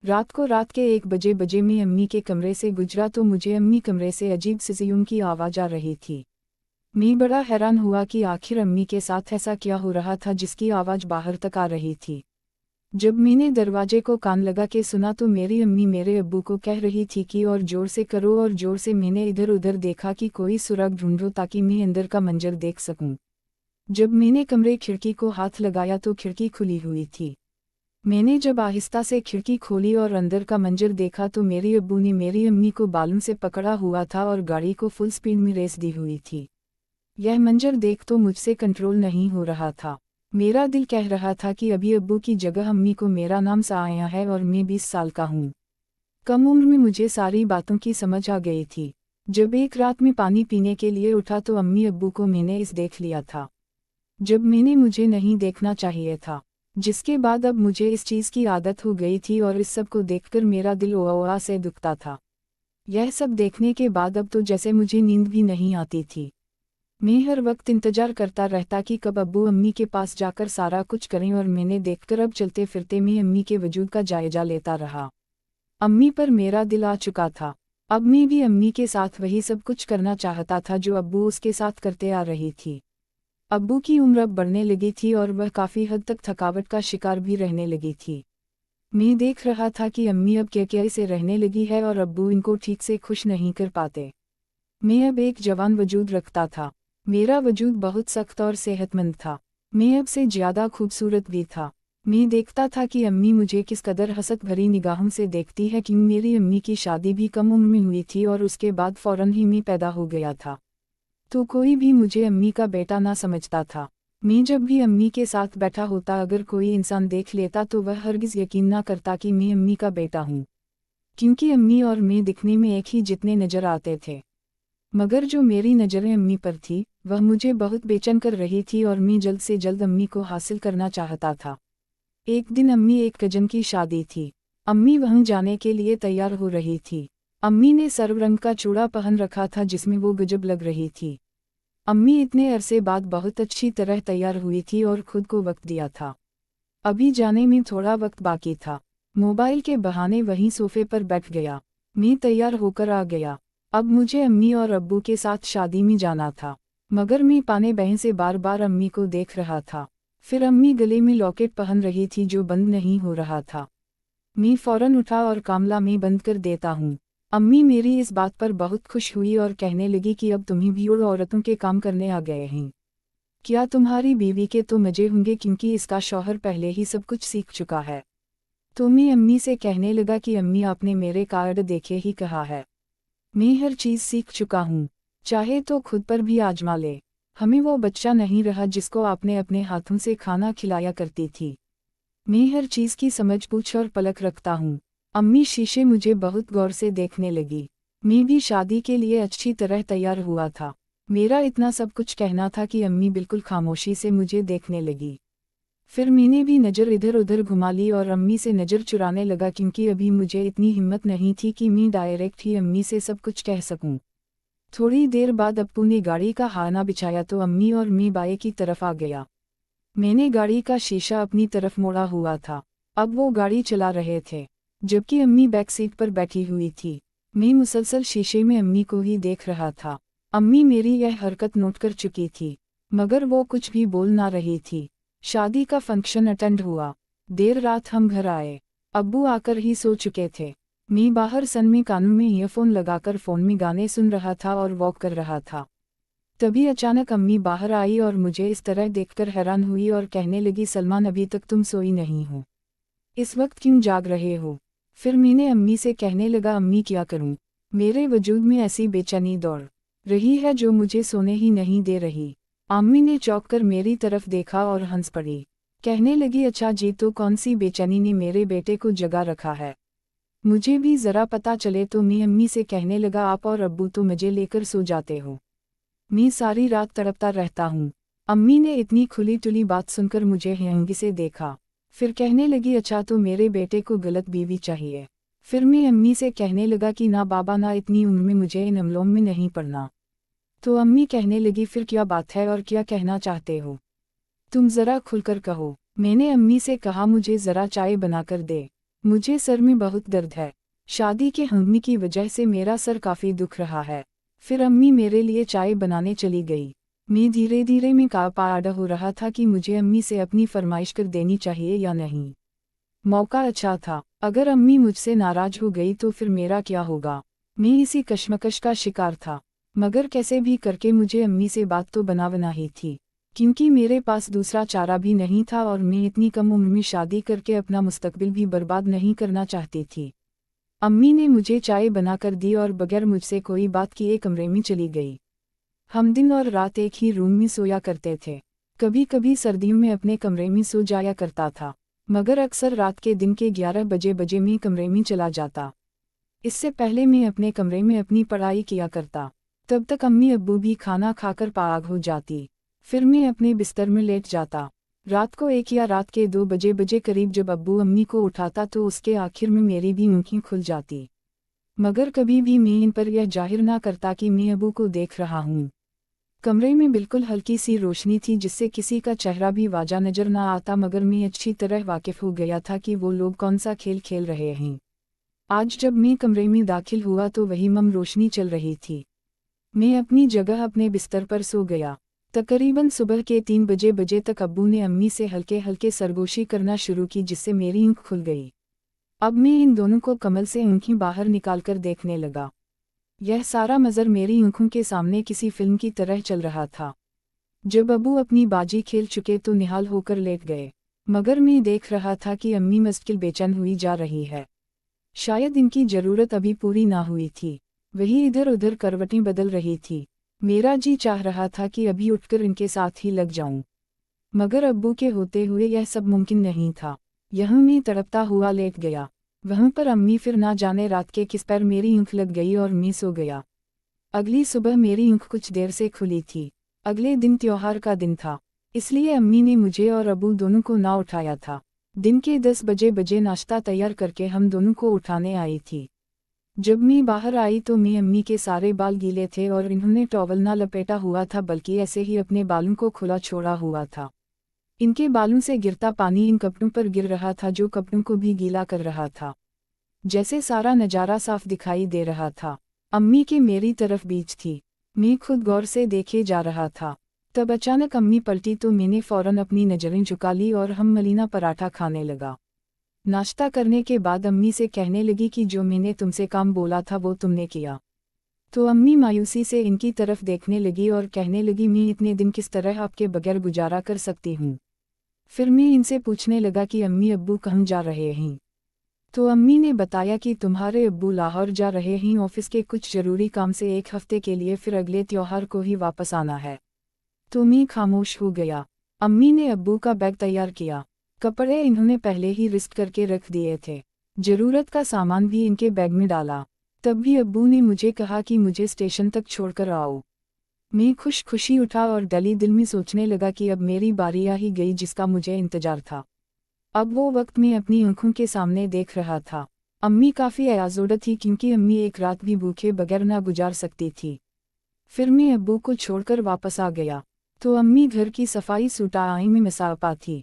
रात के 1 बजे मैं अम्मी के कमरे से गुजरा तो मुझे अम्मी कमरे से अजीब सी ज़ुम की आवाज़ आ रही थी। मैं बड़ा हैरान हुआ कि आखिर अम्मी के साथ ऐसा क्या हो रहा था जिसकी आवाज़ बाहर तक आ रही थी। जब मैंने दरवाजे को कान लगा के सुना तो मेरी अम्मी मेरे अब्बू को कह रही थी कि और ज़ोर से करो, और ज़ोर से। मैंने इधर उधर देखा कि कोई सुराग ढूंढो ताकि मैं अंदर का मंजर देख सकूं। जब मैंने कमरे खिड़की को हाथ लगाया तो खिड़की खुली हुई थी। मैंने जब आहिस्ता से खिड़की खोली और अंदर का मंजर देखा तो मेरी अब्बू ने मेरी अम्मी को बालों से पकड़ा हुआ था और गाड़ी को फुल स्पीड में रेस दी हुई थी। यह मंजर देख तो मुझसे कंट्रोल नहीं हो रहा था। मेरा दिल कह रहा था कि अभी अब्बू की जगह अम्मी को मेरा नाम सा आया है और मैं 20 साल का हूँ। कम उम्र में मुझे सारी बातों की समझ आ गई थी। जब एक रात में पानी पीने के लिए उठा तो अम्मी अब्बू को मैंने इस देख लिया था जब मैंने मुझे नहीं देखना चाहिए था। जिसके बाद अब मुझे इस चीज़ की आदत हो गई थी और इस सब को देखकर मेरा दिल ओआ से दुखता था। यह सब देखने के बाद अब तो जैसे मुझे नींद भी नहीं आती थी। मैं हर वक्त इंतजार करता रहता कि कब अब्बू अम्मी के पास जाकर सारा कुछ करें, और मैंने देखकर अब चलते फिरते मैं अम्मी के वजूद का जायजा लेता रहा। अम्मी पर मेरा दिल आ चुका था। अब मैं भी अम्मी के साथ वही सब कुछ करना चाहता था जो अब्बू उसके साथ करते आ रही थी। अब्बू की उम्र अब बढ़ने लगी थी और वह काफ़ी हद तक थकावट का शिकार भी रहने लगी थी। मैं देख रहा था कि अम्मी अब क्या से रहने लगी है और अब्बू इनको ठीक से खुश नहीं कर पाते। मैं अब एक जवान वजूद रखता था। मेरा वजूद बहुत सख्त और सेहतमंद था। मैं अब से ज़्यादा खूबसूरत भी था। मैं देखता था कि अम्मी मुझे किस कदर हसद भरी निगाहों से देखती है, कि मेरी अम्मी की शादी भी कम उम्र में हुई थी और उसके बाद फ़ौरन ही मैं पैदा हो गया था। तो कोई भी मुझे अम्मी का बेटा ना समझता था। मैं जब भी अम्मी के साथ बैठा होता अगर कोई इंसान देख लेता तो वह हरगिज़ यकीन ना करता कि मैं अम्मी का बेटा हूँ, क्योंकि अम्मी और मैं दिखने में एक ही जितने नज़र आते थे। मगर जो मेरी नज़रें अम्मी पर थी वह मुझे बहुत बेचैन कर रही थी और मैं जल्द से जल्द अम्मी को हासिल करना चाहता था। एक दिन अम्मी एक कजन की शादी थी। अम्मी वहाँ जाने के लिए तैयार हो रही थी। अम्मी ने सर्व रंग का चूड़ा पहन रखा था जिसमें वो गजब लग रही थी। अम्मी इतने अरसे बाद बहुत अच्छी तरह तैयार हुई थी और खुद को वक्त दिया था। अभी जाने में थोड़ा वक्त बाकी था। मोबाइल के बहाने वहीं सोफे पर बैठ गया। मैं तैयार होकर आ गया। अब मुझे अम्मी और अब्बू के साथ शादी में जाना था, मगर मैं पाने बहन से बार बार अम्मी को देख रहा था। फिर अम्मी गले में लॉकेट पहन रही थी जो बंद नहीं हो रहा था। मैं फ़ौरन उठा और कामला में बंद कर देता हूँ। अम्मी मेरी इस बात पर बहुत खुश हुई और कहने लगी कि अब तुम्ही भी और औरतों के काम करने आ गए हैं। क्या तुम्हारी बीवी के तो मजे होंगे, क्योंकि इसका शौहर पहले ही सब कुछ सीख चुका है। तो मैं अम्मी से कहने लगा कि अम्मी आपने मेरे कार्ड देखे ही कहा है। मैं हर चीज़ सीख चुका हूँ, चाहे तो खुद पर भी आजमा ले। हमें वो बच्चा नहीं रहा जिसको आपने अपने हाथों से खाना खिलाया करती थी। मैं हर चीज़ की समझ पूछ और पलक रखता हूँ। अम्मी शीशे मुझे बहुत गौर से देखने लगी। मैं भी शादी के लिए अच्छी तरह तैयार हुआ था। मेरा इतना सब कुछ कहना था कि अम्मी बिल्कुल खामोशी से मुझे देखने लगी। फिर मैंने भी नज़र इधर उधर घुमा ली और अम्मी से नज़र चुराने लगा, क्योंकि अभी मुझे इतनी हिम्मत नहीं थी कि मैं डायरेक्ट ही अम्मी से सब कुछ कह सकूं। थोड़ी देर बाद अप्पू ने गाड़ी का खाना बिछाया तो अम्मी और मैं बाएं की तरफ आ गया। मैंने गाड़ी का शीशा अपनी तरफ मोड़ा हुआ था। अब वो गाड़ी चला रहे थे, जबकि अम्मी बैक सीट पर बैठी हुई थी। मैं मुसलसल शीशे में अम्मी को ही देख रहा था। अम्मी मेरी यह हरकत नोट कर चुकी थी, मगर वो कुछ भी बोल ना रही थी। शादी का फंक्शन अटेंड हुआ। देर रात हम घर आए। अब्बू आकर ही सो चुके थे। मैं बाहर सन में कानों में ईयरफोन लगाकर फ़ोन में गाने सुन रहा था और वॉक कर रहा था। तभी अचानक अम्मी बाहर आई और मुझे इस तरह देखकर हैरान हुई और कहने लगी, सलमान अभी तक तुम सोई नहीं हो, इस वक्त क्यों जाग रहे हो। फिर मैंने अम्मी से कहने लगा, अम्मी क्या करूं, मेरे वजूद में ऐसी बेचैनी दौड़ रही है जो मुझे सोने ही नहीं दे रही। अम्मी ने चौंक कर मेरी तरफ देखा और हंस पड़ी। कहने लगी, अच्छा जी, तो कौन सी बेचैनी ने मेरे बेटे को जगा रखा है, मुझे भी ज़रा पता चले। तो मैं अम्मी से कहने लगा, आप और अब्बू तो मज़े लेकर सो जाते हो, मैं सारी रात तड़पता रहता हूँ। अम्मी ने इतनी खुली टुली बात सुनकर मुझे हैरानी से देखा। फिर कहने लगी, अच्छा तो मेरे बेटे को गलत बीवी चाहिए। फिर मैं अम्मी से कहने लगा कि ना बाबा, ना इतनी उम्र में मुझे इन अमलों में नहीं पड़ना। तो अम्मी कहने लगी, फिर क्या बात है और क्या कहना चाहते हो, तुम ज़रा खुलकर कहो। मैंने अम्मी से कहा, मुझे ज़रा चाय बनाकर दे, मुझे सर में बहुत दर्द है। शादी के हंगामे की वजह से मेरा सर काफ़ी दुख रहा है। फिर अम्मी मेरे लिए चाय बनाने चली गई। मैं धीरे धीरे में कापाड़ा हो रहा था कि मुझे अम्मी से अपनी फरमाइश कर देनी चाहिए या नहीं। मौका अच्छा था, अगर अम्मी मुझसे नाराज हो गई तो फिर मेरा क्या होगा। मैं इसी कश्मकश का शिकार था, मगर कैसे भी करके मुझे अम्मी से बात तो बनावना ही थी, क्योंकि मेरे पास दूसरा चारा भी नहीं था और मैं इतनी कम उम्र में शादी करके अपना मुस्तकबिल भी बर्बाद नहीं करना चाहती थी। अम्मी ने मुझे चाय बनाकर दी और बगैर मुझसे कोई बात किए कमरे में चली गई। हम दिन और रात एक ही रूम में सोया करते थे। कभी कभी सर्दियों में अपने कमरे में सो जाया करता था, मगर अक्सर रात के दिन के 11 बजे मैं कमरे में चला जाता। इससे पहले मैं अपने कमरे में अपनी पढ़ाई किया करता। तब तक अम्मी अब्बू भी खाना खाकर पाग हो जाती। फिर मैं अपने बिस्तर में लेट जाता। रात को 1 या रात के 2 बजे करीब जब अब्बू अम्मी को उठाता तो उसके आखिर में मेरी भी आँखें खुल जाती, मगर कभी भी मैं इन पर यह जाहिर ना करता कि मैं अब्बू को देख रहा हूँ। कमरे में बिल्कुल हल्की सी रोशनी थी जिससे किसी का चेहरा भी वाजा नजर ना आता, मगर मैं अच्छी तरह वाकिफ हो गया था कि वो लोग कौन सा खेल खेल रहे हैं। आज जब मैं कमरे में दाखिल हुआ तो वही मम रोशनी चल रही थी। मैं अपनी जगह अपने बिस्तर पर सो गया। तकरीबन सुबह के 3 बजे तक अब्बू ने अम्मी से हल्के हल्के सरगोशी करना शुरू की, जिससे मेरी आँख खुल गई। अब मैं इन दोनों को कमल से आँखें बाहर निकालकर देखने लगा। यह सारा मंजर मेरी आँखों के सामने किसी फिल्म की तरह चल रहा था। जब अब्बू अपनी बाजी खेल चुके तो निहाल होकर लेट गए, मगर मैं देख रहा था कि अम्मी मुश्किल बेचैन हुई जा रही है। शायद इनकी ज़रूरत अभी पूरी ना हुई थी। वही इधर उधर करवटें बदल रही थी। मेरा जी चाह रहा था कि अभी उठकर इनके साथ ही लग जाऊं, मगर अब्बू के होते हुए यह सब मुमकिन नहीं था। यहाँ मैं तड़पता हुआ लेट गया। वहाँ पर अम्मी फिर ना जाने रात के किस पर मेरी आँख लग गई और मैं सो गया। अगली सुबह मेरी आँख कुछ देर से खुली थी। अगले दिन त्योहार का दिन था, इसलिए अम्मी ने मुझे और अब्बू दोनों को ना उठाया था। दिन के 10 बजे नाश्ता तैयार करके हम दोनों को उठाने आई थी। जब मैं बाहर आई तो मैं अम्मी के सारे बाल गीले थे और इन्होंने टॉवल ना लपेटा हुआ था, बल्कि ऐसे ही अपने बालों को खुला छोड़ा हुआ था। इनके बालों से गिरता पानी इन कपड़ों पर गिर रहा था, जो कपड़ों को भी गीला कर रहा था। जैसे सारा नज़ारा साफ दिखाई दे रहा था। अम्मी के मेरी तरफ बीच थी। मैं खुद गौर से देखे जा रहा था। तब अचानक अम्मी पलटी तो मैंने फ़ौरन अपनी नज़रें झुका ली और हम मलीना पराठा खाने लगा। नाश्ता करने के बाद अम्मी से कहने लगी कि जो मैंने तुमसे काम बोला था वो तुमने किया। तो अम्मी मायूसी से इनकी तरफ देखने लगी और कहने लगी, मैं इतने दिन किस तरह आपके बगैर गुजारा कर सकती हूँ। फिर मैं इनसे पूछने लगा कि अम्मी अब्बू कहाँ जा रहे हैं। तो अम्मी ने बताया कि तुम्हारे अब्बू लाहौर जा रहे हैं ऑफिस के कुछ ज़रूरी काम से 1 हफ्ते के लिए, फिर अगले त्योहार को ही वापस आना है। तो मैं खामोश हो गया। अम्मी ने अब्बू का बैग तैयार किया। कपड़े इन्होंने पहले ही रिस्ट करके रख दिए थे। ज़रूरत का सामान भी इनके बैग में डाला। तब भी अब्बू ने मुझे कहा कि मुझे स्टेशन तक छोड़कर आओ। मैं खुशी उठा और डली दिल में सोचने लगा कि अब मेरी बारी आ ही गई जिसका मुझे इंतजार था। अब वो वक्त मैं अपनी आंखों के सामने देख रहा था। अम्मी काफ़ी अयाज़ोदा थी, क्योंकि अम्मी एक रात भी भूखे बगैर ना गुजार सकती थी। फिर मैं अब्बू को छोड़कर वापस आ गया तो अम्मी घर की सफाई सुटाई में मसापा थी।